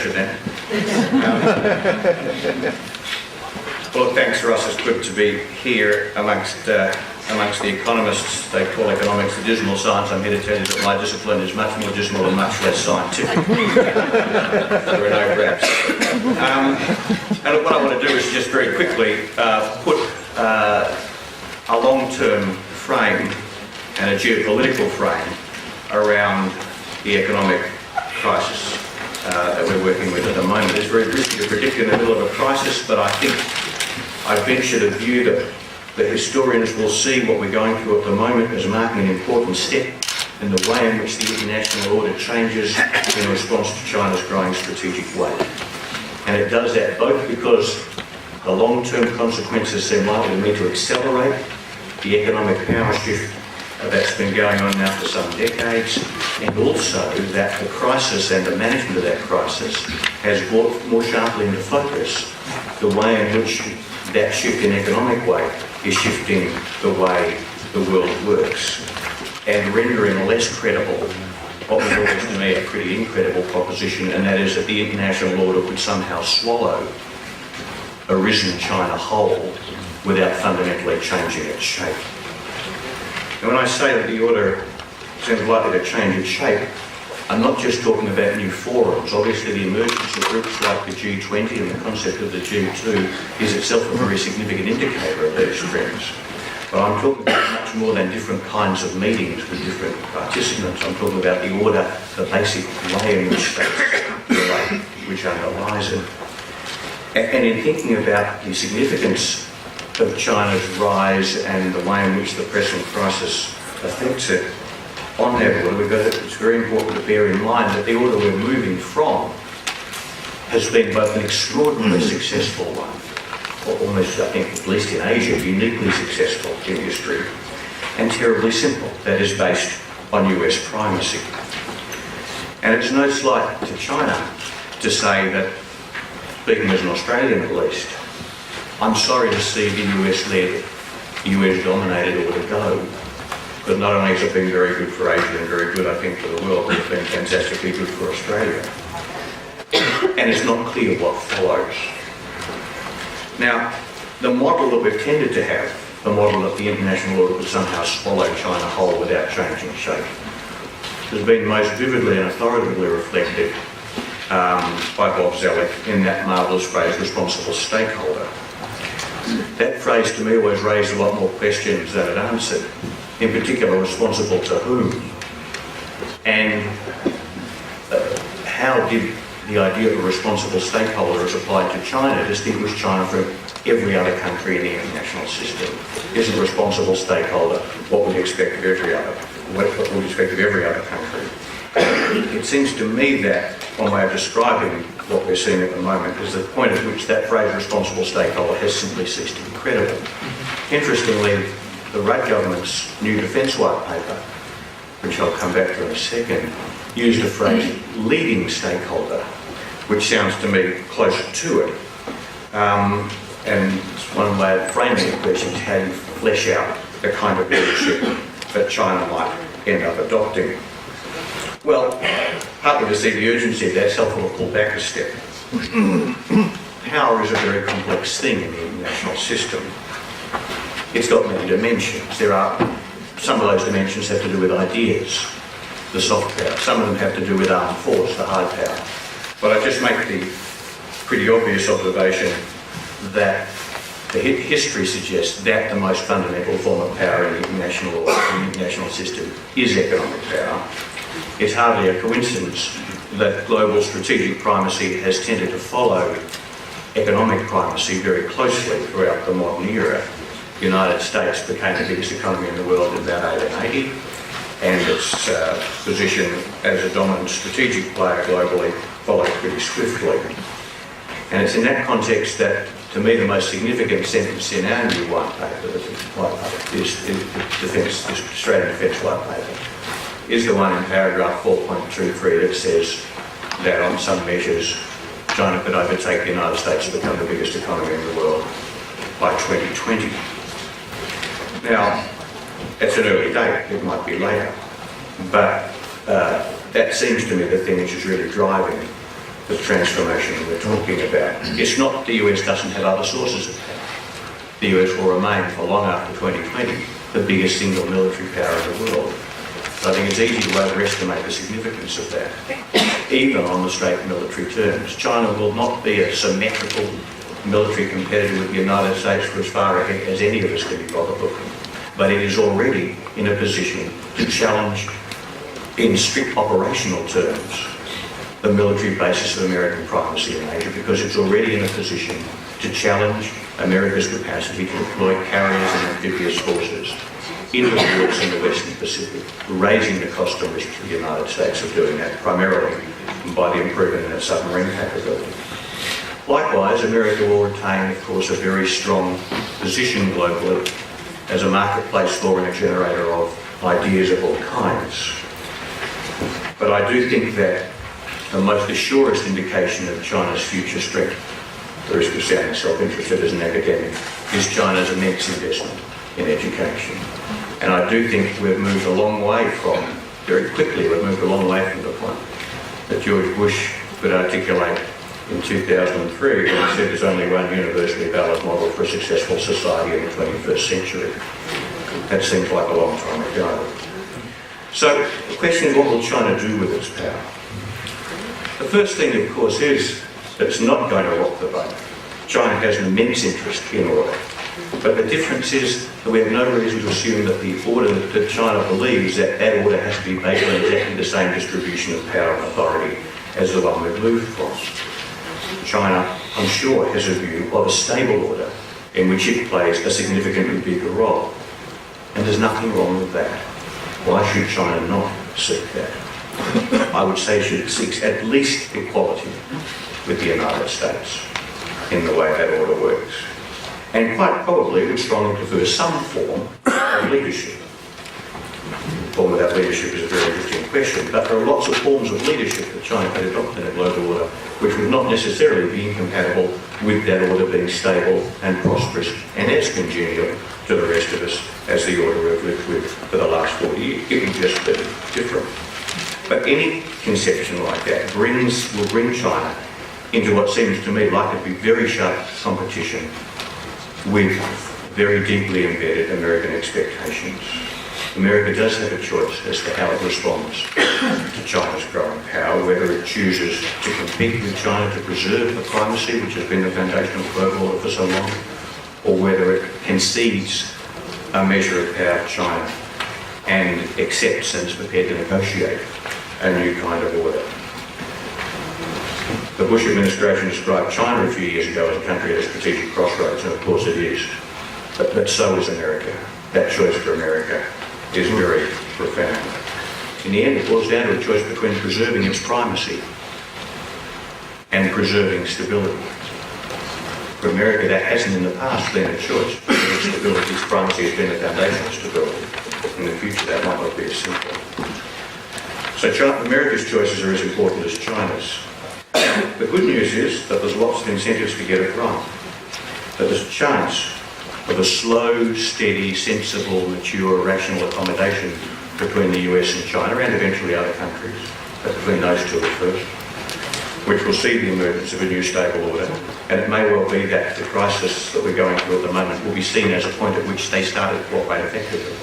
pressure then. Well, thanks, Ross. It's good to be here amongst the economists. They call economics the dismal science. I'm here to tell you that my discipline is much more dismal and much less scientific. There are no graphs. And what I want to do is just very quickly put a long-term frame and a geopolitical frame around the economic crisis that we're working with at the moment. It's very risky to predict in the middle of a crisis, but I think I venture to view that the historians will see what we're going through at the moment as marking an important step in the way in which the international order changes in response to China's growing strategic weight. And it does that both because the long-term consequences seem likely to need to accelerate the economic power shift that's been going on now for some decades, and also that the crisis and the management of that crisis has brought more sharply into focus the way in which that shift in economic weight is shifting the way the world works and rendering less credible what was always to me a pretty incredible proposition, and that is that the international order could somehow swallow a risen China whole without fundamentally changing its shape. And when I say that the order seems likely to change its shape, I'm not just talking about new forums. Obviously the emergence of groups like the G20 and the concept of the G2 is itself a very significant indicator of these trends. But I'm talking about much more than different kinds of meetings with different participants. I'm talking about the order, the basic way in which states relate, which underlies it. And in thinking about the significance of China's rise and the way in which the present crisis affects it, on that order, it's very important to bear in mind that the order we're moving from has been both an extraordinarily successful one, or almost, I think, at least in Asia, uniquely successful in history, and terribly simple, that is based on US primacy. And it's no slight to China to say that, speaking as an Australian at least, I'm sorry to see the US-led, US-dominated order go. But not only has it been very good for Asia and very good, I think, for the world, it's been fantastically good for Australia. And it's not clear what follows. Now, the model that we've tended to have, the model that the international order would somehow swallow China whole without changing shape, has been most vividly and authoritatively reflected by Bob Zoellick in that marvellous phrase, responsible stakeholder. That phrase to me always raised a lot more questions than it answered. In particular, responsible to whom? And how did the idea of a responsible stakeholder as applied to China distinguish China from every other country in the international system? Is a responsible stakeholder what we'd expect of every other country? It seems to me that one way of describing what we're seeing at the moment is the point at which that phrase responsible stakeholder has simply ceased to be credible. Interestingly, the Rudd government's new defence white paper, which I'll come back to in a second, used the phrase leading stakeholder, which sounds to me closer to it. And it's one way of framing the question is how you flesh out the kind of leadership that China might end up adopting. Well, partly to see the urgency of that, it's helpful to pull back a step. Power is a very complex thing in the international system. It's got many dimensions. Some of those dimensions have to do with ideas, the soft power. Some of them have to do with armed force, the hard power. But I just make the pretty obvious observation that the history suggests that the most fundamental form of power in the international system is economic power. It's hardly a coincidence that global strategic primacy has tended to follow economic primacy very closely throughout the modern era. The United States became the biggest economy in the world in about 1880, and its position as a dominant strategic player globally followed pretty swiftly. And it's in that context that, to me, the most significant sentence in our new white paper, this Australian Defence White Paper, is the one in paragraph 4.23 that says that on some measures China could overtake the United States to become the biggest economy in the world by 2020. Now, it's an early date, it might be later, but that seems to me the thing which is really driving the transformation we're talking about. It's not the US doesn't have other sources of power. The US will remain for long after 2020 the biggest single military power in the world. But I think it's easy to overestimate the significance of that, even on the straight military terms. China will not be a symmetrical military competitor with the United States for as far ahead as any of us can be bothered looking. But it is already in a position to challenge, in strict operational terms, the military basis of American primacy in Asia, because it's already in a position to challenge America's capacity to deploy carriers and amphibious forces into the waters in the Western Pacific, raising the cost and risk to the United States of doing that, primarily by the improvement in its submarine capability. Likewise, America will retain, of course, a very strong position globally as a marketplace for and a generator of ideas of all kinds. But I do think that the most the surest indication of China's future strength, the risk of sounding self-interested as an academic, is China's immense investment in education. And I do think we've moved a long way from, very quickly, we've moved a long way from the point that George Bush could articulate in 2003 when he said there's only one universally valid model for a successful society in the 21st century. That seems like a long time ago. So the question is, what will China do with its power? The first thing, of course, is that it's not going to rock the boat. China has an immense interest in order. But the difference is that we have no reason to assume that the order that China believes that that order has to be based on exactly the same distribution of power and authority as the one we've moved from. China, I'm sure, has a view of a stable order in which it plays a significantly bigger role. And there's nothing wrong with that. Why should China not seek that? I would say it seeks at least equality with the United States in the way that order works. And quite probably would strongly prefer some form of leadership. The form of that leadership is a very interesting question, but there are lots of forms of leadership that China could adopt in a global order which would not necessarily be incompatible with that order being stable and prosperous and as congenial to the rest of us as the order we've lived with for the last 40 years. It would just be different. But any conception like that will bring China into what seems to me like to be very sharp competition with very deeply embedded American expectations. America does have a choice as to how it responds to China's growing power, whether it chooses to compete with China to preserve the primacy which has been the foundation of global order for so long, or whether it concedes a measure of power to China and accepts and is prepared to negotiate a new kind of order. The Bush administration described China a few years ago as a country at a strategic crossroads, and of course it is. But so is America. That choice for America is very profound. In the end, it boils down to a choice between preserving its primacy and preserving stability. For America, that hasn't in the past been a choice. Preserving stability, its primacy has been the foundation of stability. In the future, that might not be as simple. So America's choices are as important as China's. The good news is that there's lots of incentives to get it wrong. That there's a chance of a slow, steady, sensible, mature, rational accommodation between the US and China and eventually other countries, but between those two at first, which will see the emergence of a new stable order. And it may well be that the crisis that we're going through at the moment will be seen as a point at which they started to cooperate effectively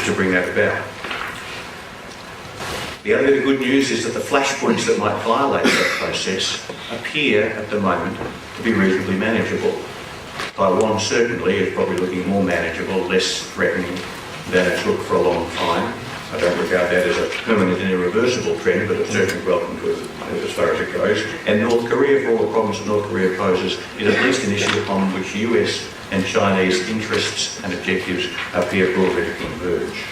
to bring that about. The other bit of good news is that the flashpoints that might violate that process appear at the moment to be reasonably manageable. Taiwan certainly is probably looking more manageable, less threatening than it's looked for a long time. I don't regard that as a permanent and irreversible trend, but it's certainly welcome to it as far as it goes. And North Korea, for all the problems that North Korea poses, is at least an issue upon which US and Chinese interests and objectives appear broadly to converge.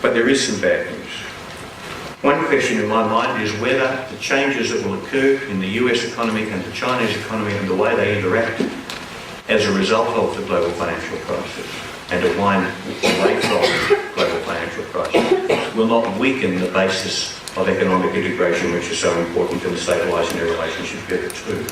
But there is some bad news. One question in my mind is whether the changes that will occur in the US economy and the Chinese economy and the way they interact as a result of the global financial crisis and a wind away from global financial crisis will not weaken the basis of economic integration which is so important in stabilising the relationship between the two.